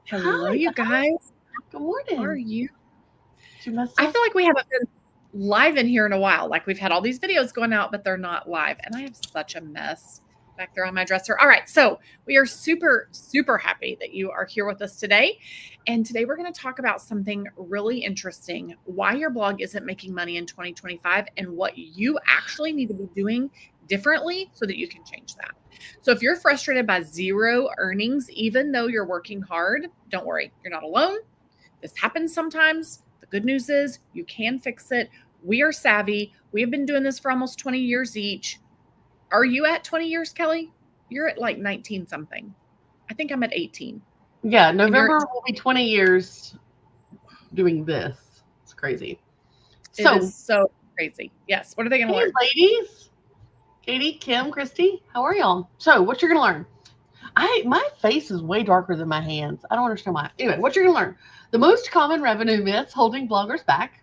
Hello, Hi, you guys. good How are morning. you? Did you miss I us? feel like we haven't been live in here in a while. Like we've had all these videos going out, but they're not live. And I have such a mess back there on my dresser. All right. So we are super, super happy that you are here with us today. And today we're going to talk about something really interesting, why your blog isn't making money in 2025 and what you actually need to be doing differently so that you can change that. So if you're frustrated by zero earnings, even though you're working hard, don't worry, you're not alone. This happens sometimes. The good news is you can fix it. We are savvy. We have been doing this for almost 20 years each. Are you at 20 years, Kelly? You're at like 19 something. I think I'm at 18. Yeah, And you're November will be 20 years doing this. It's crazy. it is So, so crazy. Yes. What are they going to hey, learn? ladies, Katie, Kim, Christy, how are y'all? So, what you're gonna learn? My face is way darker than my hands. I don't understand why. Anyway, what you're gonna learn? The most common revenue myths holding bloggers back.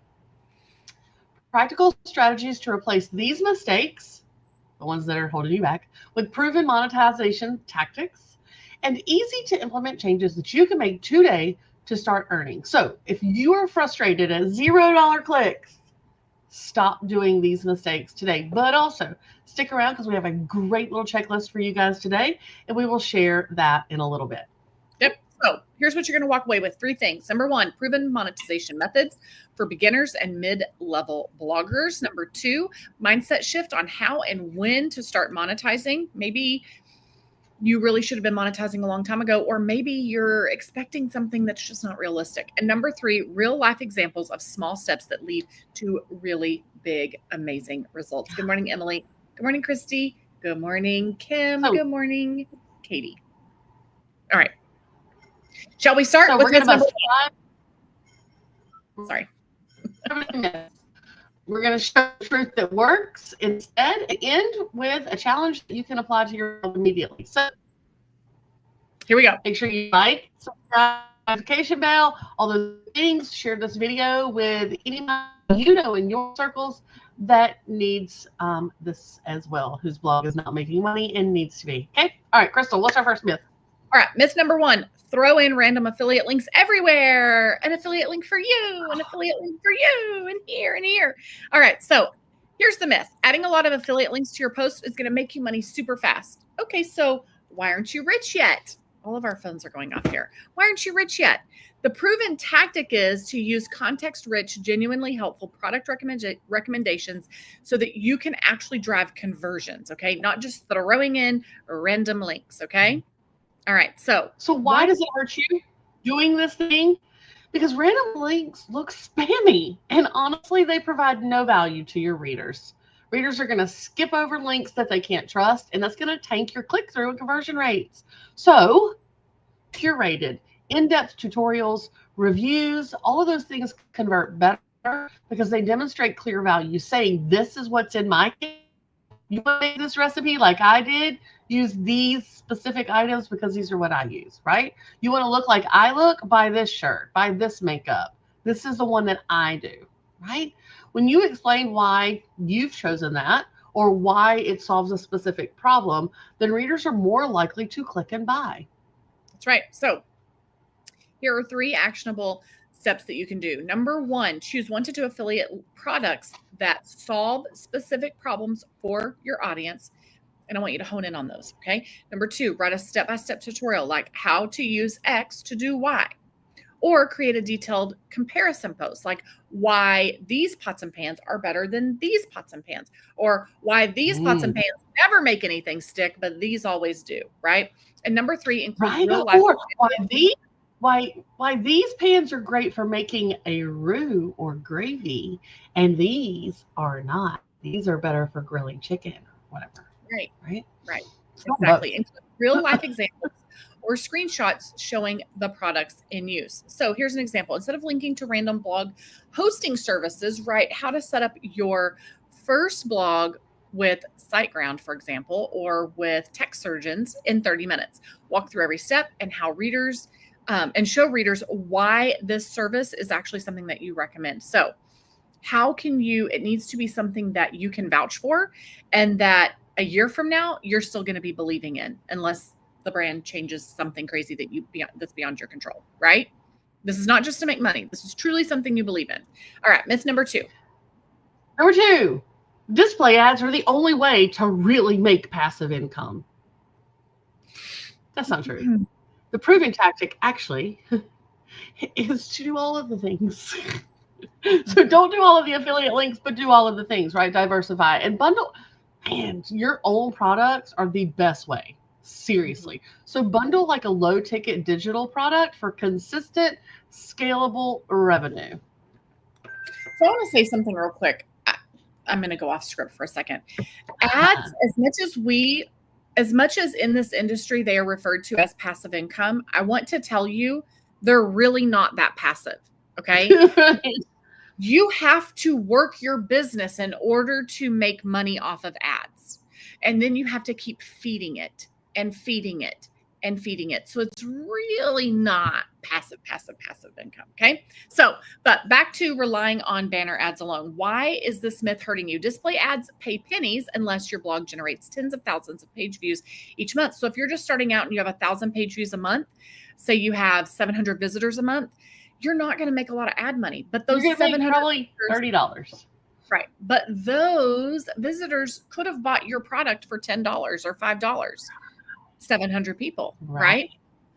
Practical strategies to replace these mistakes, the ones that are holding you back, with proven monetization tactics and easy to implement changes that you can make today to start earning. So, if you are frustrated at $0 clicks, stop doing these mistakes today. But also, stick around because we have a great little checklist for you guys today, and we will share that in a little bit. Yep. So here's what you're going to walk away with. 3 things. Number 1, proven monetization methods for beginners and mid-level bloggers. Number 2, mindset shift on how and when to start monetizing. Maybe you really should have been monetizing a long time ago, or maybe you're expecting something that's just not realistic. And number 3, real life examples of small steps that lead to really big, amazing results. Good morning, Emily. Good morning, Christy. Good morning, Kim. So, Good morning, Katie. All right. Shall we so start we're with going to myth number bust 1? Sorry. myths. We're going to show the truth that works instead and end with a challenge that you can apply to your blog immediately. So Here we go. make sure you like, subscribe, notification bell, all those things. Share this video with anybody you know in your circles that needs this as well, whose blog is not making money and needs to be. Okay. All right, Crystal, what's our first myth? All right. Myth number 1, throw in random affiliate links everywhere. An affiliate link for you, an affiliate link for you, and here and here. All right. So here's the myth. Adding a lot of affiliate links to your post is going to make you money super fast. Okay. So why aren't you rich yet? All of our phones are going off here. Why aren't you rich yet? The proven tactic is to use context-rich, genuinely helpful product recommendations so that you can actually drive conversions, okay? Not just throwing in random links, okay? All right. So Why does it hurt you doing this thing? Because random links look spammy, and honestly, they provide no value to your readers. Readers are going to skip over links that they can't trust, and that's going to tank your click through and conversion rates. So, curated, in depth tutorials, reviews, all of those things convert better because they demonstrate clear value, saying, this is what's in my kit. You want to make this recipe like I did? Use these specific items because these are what I use, right? You want to look like I look? Buy this shirt, buy this makeup. This is the one that I do, right? When you explain why you've chosen that or why it solves a specific problem, then readers are more likely to click and buy. That's right. So here are 3 actionable steps that you can do. Number 1, choose 1 to 2 affiliate products that solve specific problems for your audience. And I want you to hone in on those. Okay. Number 2, write a step-by-step tutorial like how to use X to do Y. Or create a detailed comparison post like why these pots and pans are better than these pots and pans, or why these pots and pans never make anything stick, but these always do, right? And number 3, include Right? real life. Or why these pans are great for making a roux or gravy, and these are not. These are better for grilling chicken or whatever. Right, Right? right, Both. exactly. Include real life examples or screenshots showing the products in use. So here's an example. Instead of linking to random blog hosting services, write how to set up your first blog with SiteGround, for example, or with Tech Surgeons in 30 minutes. Walk through every step and how readers and show readers why this service is actually something that you recommend. So how can you, it needs to be something that you can vouch for and that a year from now, you're still going to be believing in, unless the brand changes something crazy that's beyond your control, right? This is not just to make money. This is truly something you believe in. All right, myth number 2. Number 2, display ads are the only way to really make passive income. That's not true. The proven tactic actually is to do all of the things. So don't do all of the affiliate links, but do all of the things, right? Diversify and bundle. And your own products are the best way. Seriously. So bundle like a low ticket digital product for consistent, scalable revenue. So I want to say something real quick. I'm going to go off script for a second. Ads, as much as in this industry they are referred to as passive income, I want to tell you they're really not that passive. Okay. You have to work your business in order to make money off of ads. And then you have to keep feeding it and feeding it and feeding it. So it's really not passive income. Okay. So, but back to relying on banner ads alone. Why is this myth hurting you? Display ads pay pennies unless your blog generates tens of thousands of page views each month. So if you're just starting out and you have 1,000 page views a month, say you have 700 visitors a month, you're not going to make a lot of ad money, but those 700 probably $30. Right. But those visitors could have bought your product for $10 or $5. 700 people, right?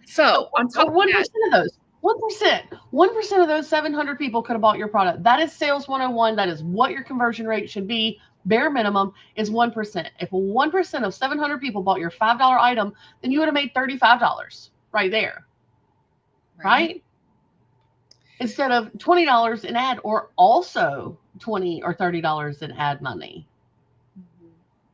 So on top of 1% that, of those, 1% of those 700 people could have bought your product. That is sales 101. That is what your conversion rate should be. Bare minimum is 1%. If 1% of 700 people bought your $5 item, then you would have made $35 right there, right? Instead of $20 in ad, or also $20 or $30 in ad money.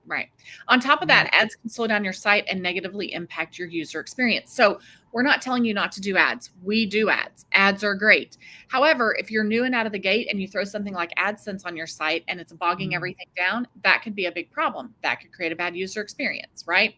Right. On top of that, ads can slow down your site and negatively impact your user experience. So we're not telling you not to do ads. We do ads. Ads are great. However, if you're new and out of the gate and you throw something like AdSense on your site and it's bogging everything down, that could be a big problem. That could create a bad user experience, right?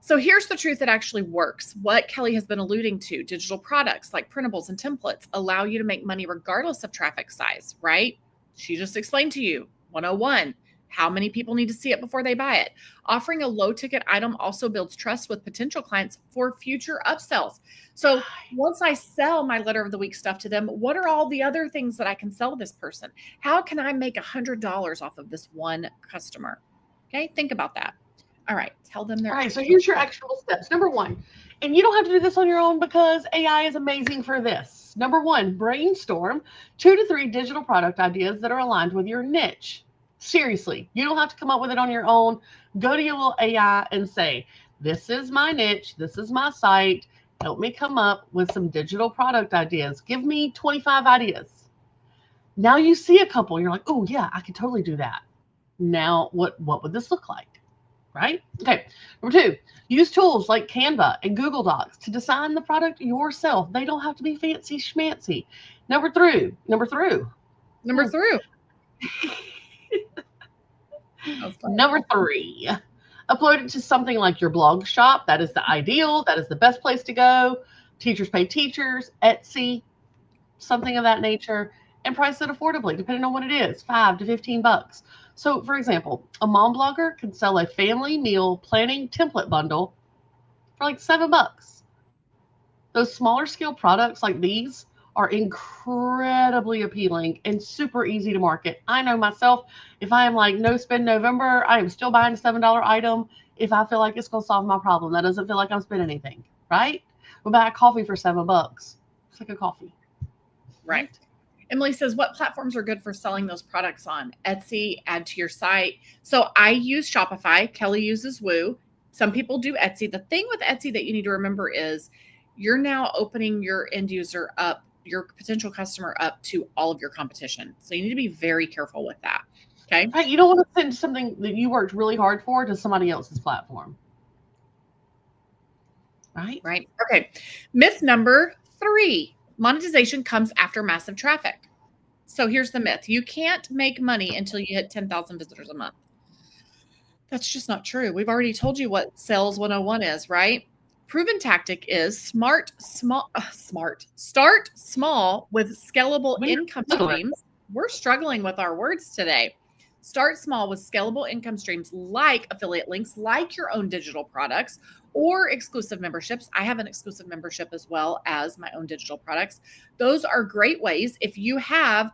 So here's the truth that actually works. What Kelly has been alluding to, digital products like printables and templates allow you to make money regardless of traffic size, right? She just explained to you, 101, how many people need to see it before they buy it. Offering a low ticket item also builds trust with potential clients for future upsells. So once I sell my letter of the week stuff to them, what are all the other things that I can sell this person? How can I make $100 off of this one customer? Okay, think about that. All right, tell them their. All right, so here's your actionable steps. Number 1, and you don't have to do this on your own because AI is amazing for this. Number 1, brainstorm 2 to 3 digital product ideas that are aligned with your niche. Seriously, you don't have to come up with it on your own. Go to your little AI and say, this is my niche. This is my site. Help me come up with some digital product ideas. Give me 25 ideas. Now you see a couple. You're like, oh, yeah, I could totally do that. Now, what would this look like? Right? Okay. Number 2, use tools like Canva and Google Docs to design the product yourself. They don't have to be fancy schmancy. Number 3. Number 3, upload it to something like your blog shop. That is the ideal. That is the best place to go. Teachers pay teachers, Etsy, something of that nature, and price it affordably, depending on what it is, $5 to $15. So, for example, a mom blogger can sell a family meal planning template bundle for like $7. Those smaller scale products like these are incredibly appealing and super easy to market. I know myself, if I am like no spend November, I am still buying a $7 item if I feel like it's going to solve my problem. That doesn't feel like I'm spending anything, right? We'll buy a coffee for $7. It's like a coffee. Right. Emily says, what platforms are good for selling those products on? Etsy, add to your site. So I use Shopify. Kelly uses Woo. Some people do Etsy. The thing with Etsy that you need to remember is you're now opening your end user up, your potential customer up to all of your competition. So you need to be very careful with that. Okay. Right. You don't want to send something that you worked really hard for to somebody else's platform. Right. Right. Okay. Myth number 3. Monetization comes after massive traffic. So here's the myth. You can't make money until you hit 10,000 visitors a month. That's just not true. We've already told you what sales 101 is, right? Proven tactic is start small with scalable income streams. We're struggling with our words today. Start small with scalable income streams like affiliate links, like your own digital products, or exclusive memberships. I have an exclusive membership as well as my own digital products. Those are great ways. If you have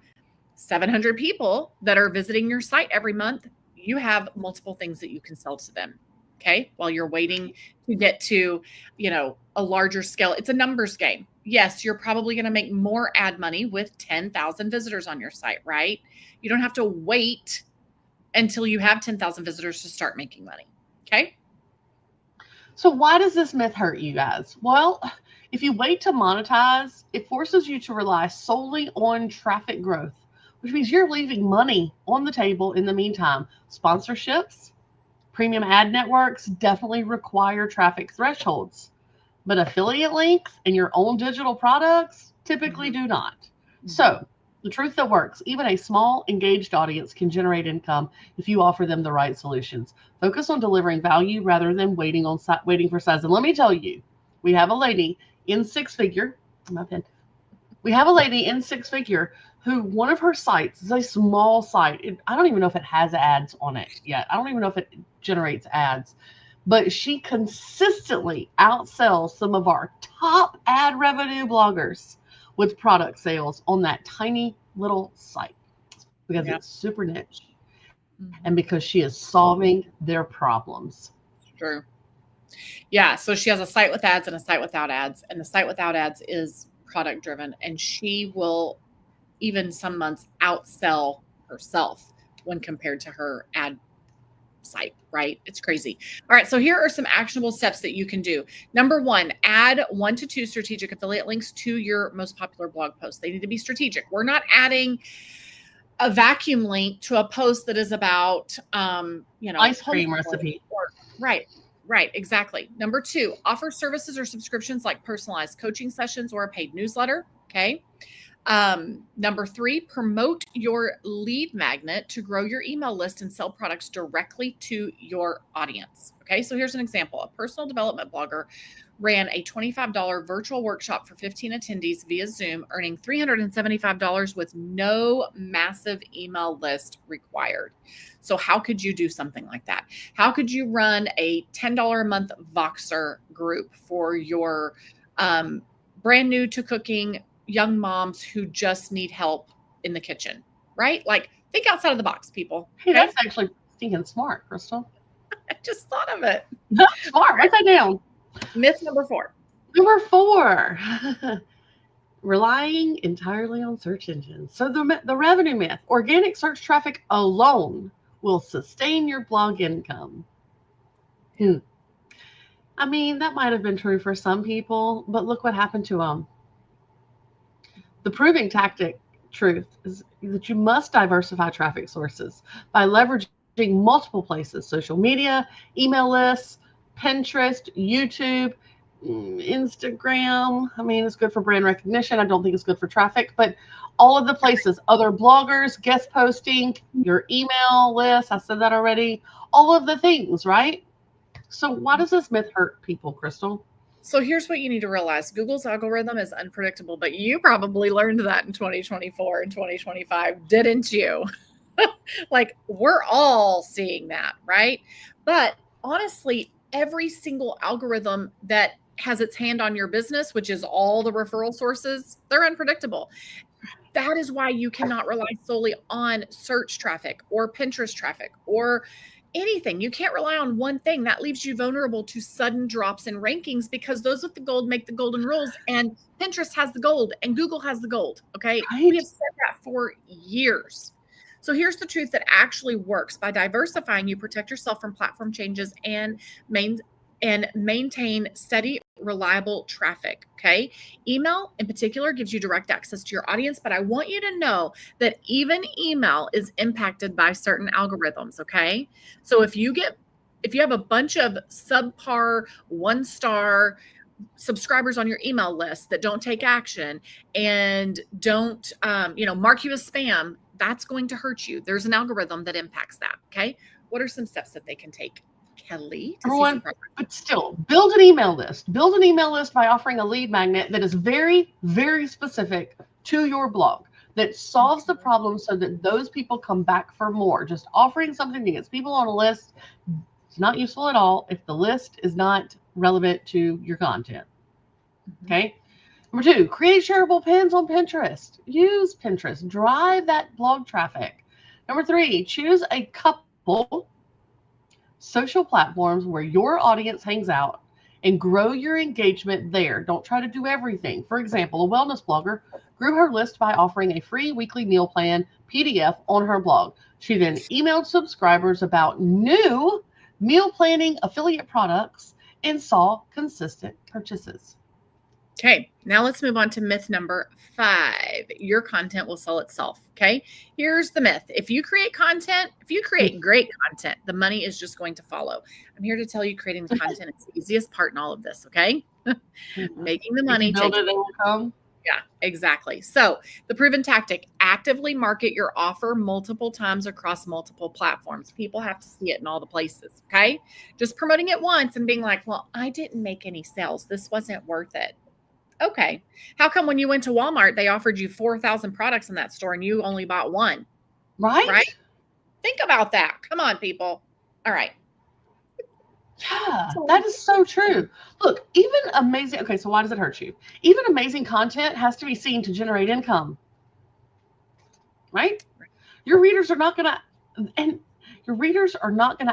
700 people that are visiting your site every month, you have multiple things that you can sell to them. Okay. While you're waiting to get to, a larger scale, it's a numbers game. Yes, you're probably going to make more ad money with 10,000 visitors on your site, right? You don't have to wait until you have 10,000 visitors to start making money. Okay. So why does this myth hurt you guys? Well, if you wait to monetize, it forces you to rely solely on traffic growth, which means you're leaving money on the table in the meantime. Sponsorships, premium ad networks definitely require traffic thresholds, but affiliate links and your own digital products typically do not. So the truth that works, even a small engaged audience can generate income if you offer them the right solutions. Focus on delivering value rather than waiting for size. And let me tell you, we have a lady in six figure. We have a lady in six figure who one of her sites is a small site. I don't even know if it has ads on it yet. I don't even know if it generates ads, but she consistently outsells some of our top ad revenue bloggers with product sales on that tiny little site because it's super niche and because she is solving their problems. True. Yeah. So she has a site with ads and a site without ads, and the site without ads is product driven, and she will even some months outsell herself when compared to her ad site, right? It's crazy. All right. So here are some actionable steps that you can do. Number one, add 1 to 2 strategic affiliate links to your most popular blog posts. They need to be strategic. We're not adding a vacuum link to a post that is about, ice cream recipe. Right. Exactly. Number 2, offer services or subscriptions like personalized coaching sessions or a paid newsletter. Okay. Number 3, promote your lead magnet to grow your email list and sell products directly to your audience. Okay. So here's an example. A personal development blogger ran a $25 virtual workshop for 15 attendees via Zoom, earning $375 with no massive email list required. So how could you do something like that? How could you run a $10 a month Voxer group for your brand new to cooking young moms who just need help in the kitchen, right? Like, think outside of the box, people. Hey, that's actually stinking smart, Crystal. I just thought of it. Smart. Write that down. Myth number 4. Number 4, relying entirely on search engines. So the revenue myth, organic search traffic alone will sustain your blog income. I mean, that might have been true for some people, but look what happened to them. The proving truth is that you must diversify traffic sources by leveraging multiple places: social media, email lists, Pinterest, YouTube, Instagram. I mean, it's good for brand recognition. I don't think it's good for traffic, but all of the places, other bloggers, guest posting, your email list. I said that already. All of the things, right? So why does this myth hurt people, Crystal? So here's what you need to realize. Google's algorithm is unpredictable, but you probably learned that in 2024 and 2025, didn't you? Like, we're all seeing that, right? But honestly, every single algorithm that has its hand on your business, which is all the referral sources, they're unpredictable. That is why you cannot rely solely on search traffic or Pinterest traffic or anything. You can't rely on one thing. That leaves you vulnerable to sudden drops in rankings because those with the gold make the golden rules, and Pinterest has the gold and Google has the gold. Okay. Right. We have said that for years. So here's the truth that actually works. By diversifying, you protect yourself from platform changes and maintain steady, reliable traffic. Okay. Email in particular gives you direct access to your audience, but I want you to know that even email is impacted by certain algorithms. Okay. So if you have a bunch of subpar 1-star subscribers on your email list that don't take action and don't, mark you as spam, that's going to hurt you. There's an algorithm that impacts that. Okay. What are some steps that they can take, Kelly? Everyone, but still, build an email list. Build an email list by offering a lead magnet that is very, very specific to your blog, that solves the problem so that those people come back for more. Just offering something that gets people on a list It's not useful at all if the list is not relevant to your content. Okay. Number 2, create shareable pins on Pinterest. Use Pinterest. Drive that blog traffic. Number 3, choose a couple social platforms where your audience hangs out and grow your engagement there. Don't try to do everything. For example, a wellness blogger grew her list by offering a free weekly meal plan PDF on her blog. She then emailed subscribers about new meal planning affiliate products and saw consistent purchases. Okay, now let's move on to myth number 5. Your content will sell itself. Okay, here's the myth. If you create great content, the money is just going to follow. I'm here to tell you creating the content is the easiest part in all of this. Okay, making the money If you build takes. it, they will come. Yeah, exactly. So the proven tactic, actively market your offer multiple times across multiple platforms. People have to see it in all the places. Okay, just promoting it once and being like, well, I didn't make any sales. This wasn't worth it. Okay. How come when you went to Walmart, they offered you 4,000 products in that store and you only bought one? Right? Think about that. Come on, people. All right. Yeah, that is so true. Look, even amazing. Okay, so why does it hurt you? Even amazing content has to be seen to generate income, right? Your readers are not going to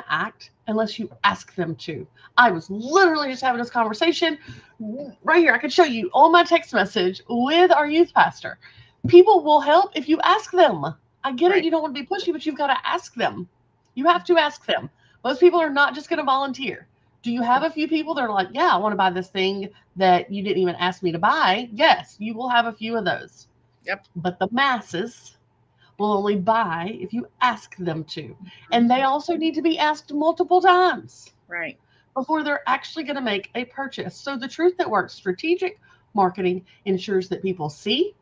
act unless you ask them to. I was literally just having this conversation right here. I could show you on my text message with our youth pastor. People will help if you ask them. I get it. You don't want to be pushy, but you've got to ask them. You have to ask them. Most people are not just going to volunteer. Do you have a few people that are like, yeah, I want to buy this thing that you didn't even ask me to buy? Yes, you will have a few of those. Yep. But the masses will only buy if you ask them to. And they also need to be asked multiple times. Right. Before they're actually going to make a purchase. So the truth that works, strategic marketing ensures that people see,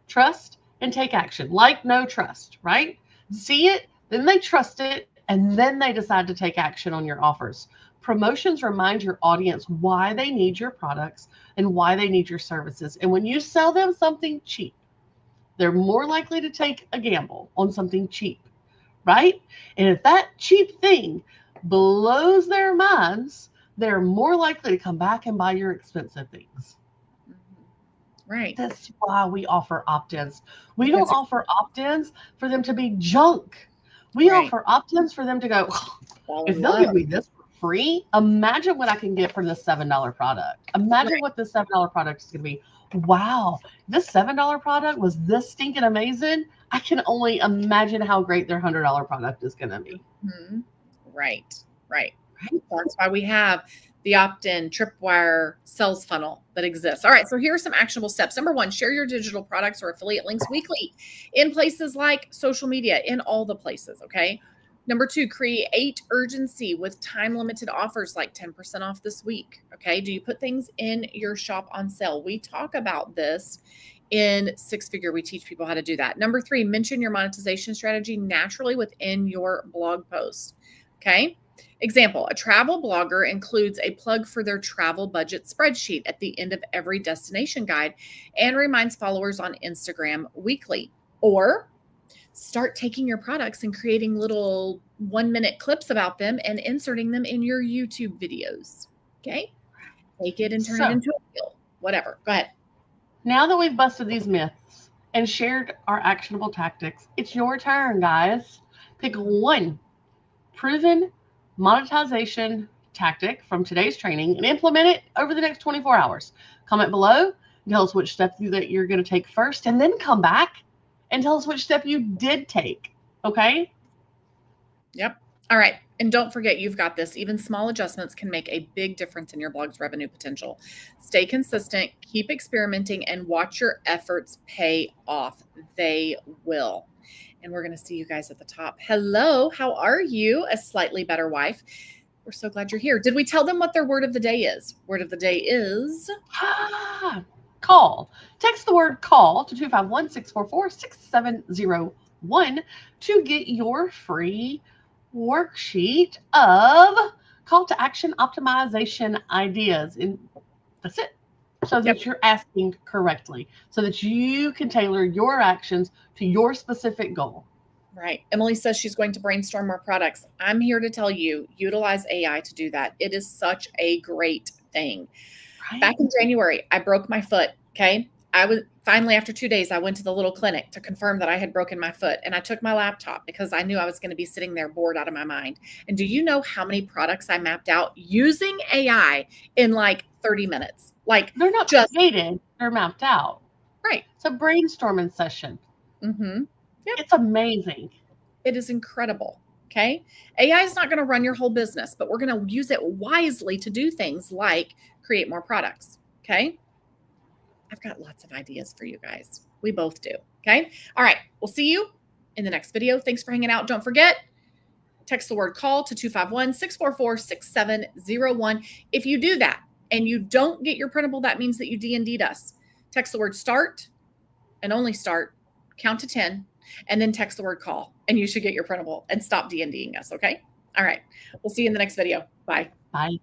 trust, and take action. Like, no trust, right? See it, then they trust it, and then they decide to take action on your offers. Promotions remind your audience why they need your products and why they need your services. And when you sell them something cheap, they're more likely to take a gamble on something cheap, right? And if that cheap thing blows their minds, they're more likely to come back and buy your expensive things. Right. That's why we offer opt-ins. We don't offer opt-ins for them to be junk. We offer opt-ins for them to go, if they'll give me this for free, imagine what I can get for this $7 product. Imagine what this $7 product is going to be. Wow, this $7 product was this stinking amazing. I can only imagine how great their $100 product is going to be. Mm-hmm. Right. That's why we have the opt-in tripwire sales funnel that exists. All right, so here are some actionable steps. Number 1, share your digital products or affiliate links weekly in places like social media, in all the places, okay? Number 2, create urgency with time-limited offers like 10% off this week, okay? Do you put things in your shop on sale? We talk about this in Six Figure. We teach people how to do that. Number 3, mention your monetization strategy naturally within your blog post, okay? Example, a travel blogger includes a plug for their travel budget spreadsheet at the end of every destination guide and reminds followers on Instagram weekly. Or start taking your products and creating little 1-minute clips about them and inserting them in your YouTube videos. Okay? Take it and turn it into a reel. Whatever. Go ahead. Now that we've busted these myths and shared our actionable tactics, it's your turn, guys. Pick one proven monetization tactic from today's training and implement it over the next 24 hours. Comment below, tell us which step that you're going to take first, and then come back and tell us which step you did take. Okay? Yep. All right. And don't forget, you've got this. Even small adjustments can make a big difference in your blog's revenue potential. Stay consistent, keep experimenting, and watch your efforts pay off. They will. And we're going to see you guys at the top. Hello, how are you? A slightly better wife. We're so glad you're here. Did we tell them what their word of the day is? Word of the day is call. Text the word call to 251-644-6701 to get your free worksheet of call to action optimization ideas. And that's it. So that you're asking correctly, so that you can tailor your actions to your specific goal. Right. Emily says she's going to brainstorm more products. I'm here to tell you, utilize AI to do that. It is such a great thing. Right? Back in January, I broke my foot. Okay. I was finally, after 2 days, I went to the little clinic to confirm that I had broken my foot. And I took my laptop because I knew I was going to be sitting there bored out of my mind. And do you know how many products I mapped out using AI in like 30 minutes? Like, They're not just created, they're mapped out. right. It's a brainstorming session. Mm-hmm. Yep. It's amazing. It is incredible. Okay. AI is not going to run your whole business, but we're going to use it wisely to do things like create more products. Okay. I've got lots of ideas for you guys. We both do. Okay. All right. We'll see you in the next video. Thanks for hanging out. Don't forget, text the word call to 251-644-6701. If you do that and you don't get your printable, that means that you D&D'd us. Text the word start and only start, count to 10, and then text the word call, and you should get your printable and stop D&D'ing us. Okay. All right. We'll see you in the next video. Bye. Bye.